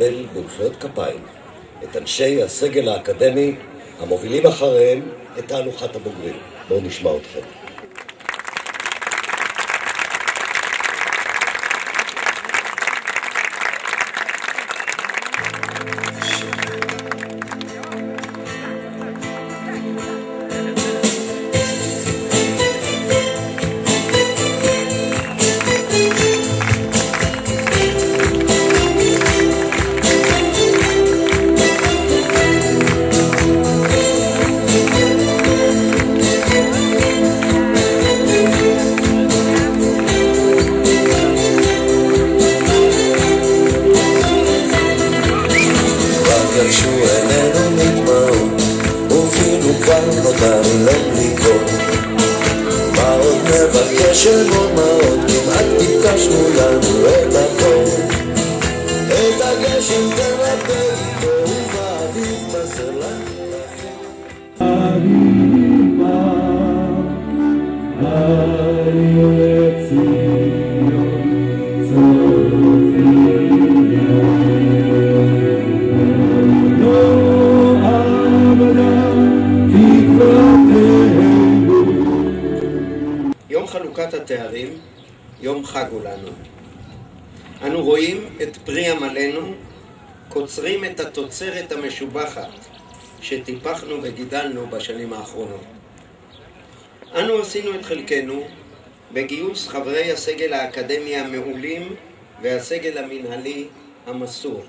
לקבל במחיאות כפיים את אנשי הסגל האקדמי המובילים אחריהם את תהלוכת הבוגרים. בואו נשמע אתכם. ירשו אלינו מתמעות, ופינו כבר נותר להם לקרוא. מה עוד נבקש עוד מה עוד, כמעט ביקשנו לנו את הכל. את הגשם תרפא איתו, ובאביב בשר לנו לכם. יום חלוקת התארים, יום חג הוא לנו. אנו רואים את פרי עמלנו, קוצרים את התוצרת המשובחת שטיפחנו וגידלנו בשנים האחרונות. אנו עשינו את חלקנו בגיוס חברי הסגל האקדמי המעולים והסגל המנהלי המסור.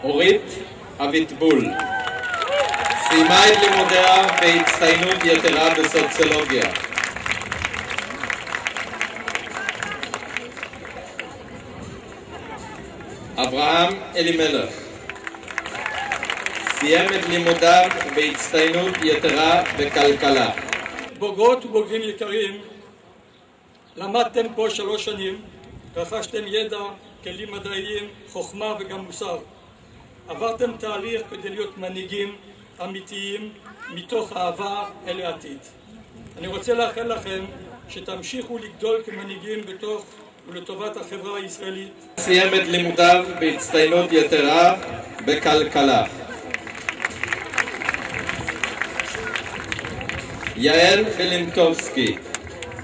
אורית אביטבול סיימה את לימודיה בהצטיינות יתרה בסוציולוגיה. אברהם אלימלך סיים את לימודיו בהצטיינות יתרה בכלכלה. בוגרות ובוגרים יקרים, למדתם פה 3 שנים, רכשתם ידע, כלים מדעיים, חוכמה וגם מוסר. עברתם תהליך כדי להיות מנהיגים אמיתיים מתוך אהבה אל העתיד. אני רוצה לאחל לכם שתמשיכו לגדול כמנהיגים בתוך ולטובת החברה הישראלית. סיים את לימודיו בהצטיינות יתרה בכלכלה. יעל בלינקובסקי,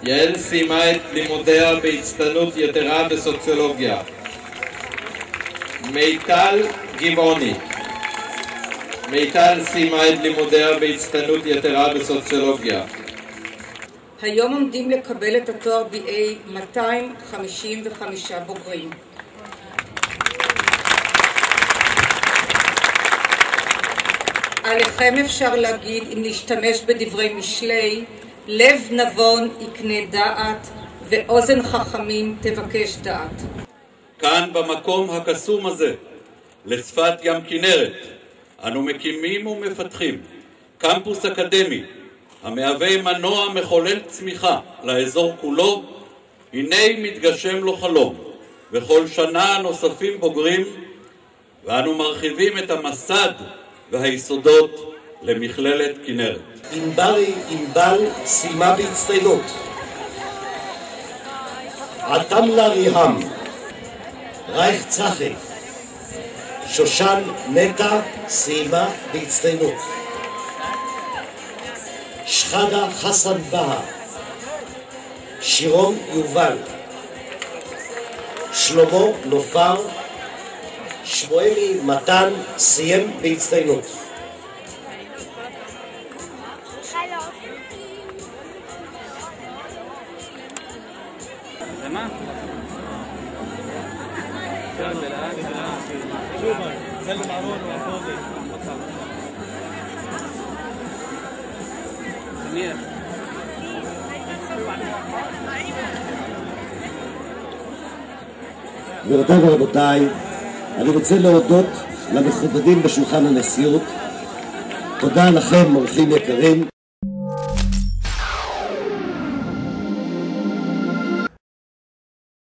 יעל סיימה את לימודיה בהצטיינות יתרה בסוציולוגיה. מיטל גבעוני, מיטל סיימה את לימודיה בהצטיינות יתרה בסוציולוגיה. היום עומדים לקבל את התואר BA 255 בוגרים. עליכם אפשר להגיד, אם נשתמש בדברי משלי, לב נבון יקנה דעת ואוזן חכמים תבקש דעת. כאן במקום הקסום הזה, לשפת ים כנרת, אנו מקימים ומפתחים קמפוס אקדמי המהווה מנוע מחולל צמיחה לאזור כולו. הנה מתגשם לו חלום, וכל שנה נוספים בוגרים, ואנו מרחיבים את המסד והיסודות למכללת כנרת. ענבל סיימה בהצטיינות. עתמלה ריהם, רייך צחי, שושן נטע סיימה בהצטיינות. שחדה חסן בהה, שירון יובל, שלמה נופר, שמואלי מתן סיים בהצטיינות. גבירותיי ורבותיי, אני רוצה להודות למכובדים בשולחן הנשיאות. תודה לכם, אורחים יקרים.